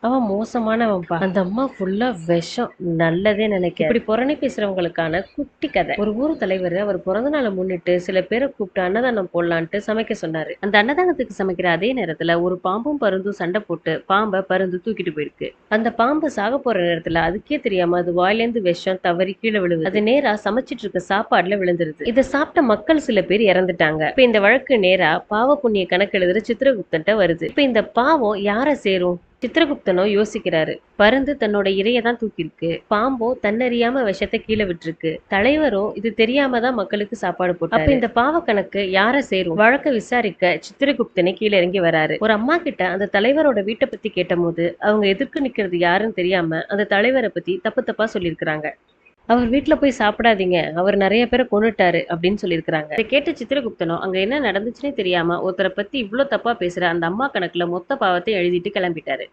அவன் மோசமானவன்பா. அந்த அம்மா ஃபுல்லா விஷம். நல்லதே நினைக்க. இப்படி புரணி பேசுறவங்களுக்கான குட்டி கதை. ஒரு ஊர் தலைவர் அவர் பிறந்த நாளை முன்னிட்டு சில பேரை கூப்பிட்டு அன்னதானம் போடலான்ட்டு சமைக்க சொன்னாரு. அந்த அன்னதானத்துக்கு சமைக்கிற அதே நேரத்துல ஒரு பாம்பும் பருந்தும் சண்டை போட்டு பாம்பை பருந்து தூக்கிட்டு போயிருக்கு. அந்த பாம்பு சாக போற நேரத்துல அதுக்கே தெரியாம அது வாயிலேந்து விஷம் தவறி கீழே விழுவுது. அது நேரா சமைச்சிட்டு இருக்க சாப்பாடுல விழுந்துருது. இதை சாப்பிட்ட மக்கள் சில பேர் இறந்துட்டாங்க. இப்ப இந்த வழக்கு நேரா பாவ புண்ணிய கணக்கு எழுதுற சித்திரகுப்தன்ட்ட வருது. இப்ப இந்த பாவம் யார சேரும்? சித்திரகுப்தனோ யோசிக்கிறாரு. பருந்து தன்னோட இரையை தான் தூக்கிருக்கு. பாம்போ தன்னறியாம விஷத்தை கீழே விட்டுருக்கு. தலைவரும் இது தெரியாம தான் மக்களுக்கு சாப்பாடு போட்டாரு. அப்ப இந்த பாவ கணக்கு யார சேரும்? வழக்க விசாரிக்க சித்திரகுப்தனே கீழே இறங்கி வராரு. ஒரு அம்மா கிட்ட அந்த தலைவரோட வீட்டை பத்தி கேட்டபோது அவங்க எதிர்க்கு நிக்கிறது யாருன்னு தெரியாம அந்த தலைவரை பத்தி தப்பு தப்பா சொல்லியிருக்கிறாங்க. அவர் வீட்டுல போய் சாப்பிடாதீங்க, அவர் நிறைய பேரை கொன்னுட்டாரு அப்படின்னு சொல்லியிருக்கிறாங்க. இதை கேட்ட சித்திரகுப்தனோ அங்க என்ன நடந்துச்சுன்னே தெரியாம ஒருத்தரை பத்தி இவ்ளோ தப்பா பேசுற அந்த அம்மா கணக்குல மொத்த பாவத்தை எழுதிட்டு கிளம்பிட்டாரு.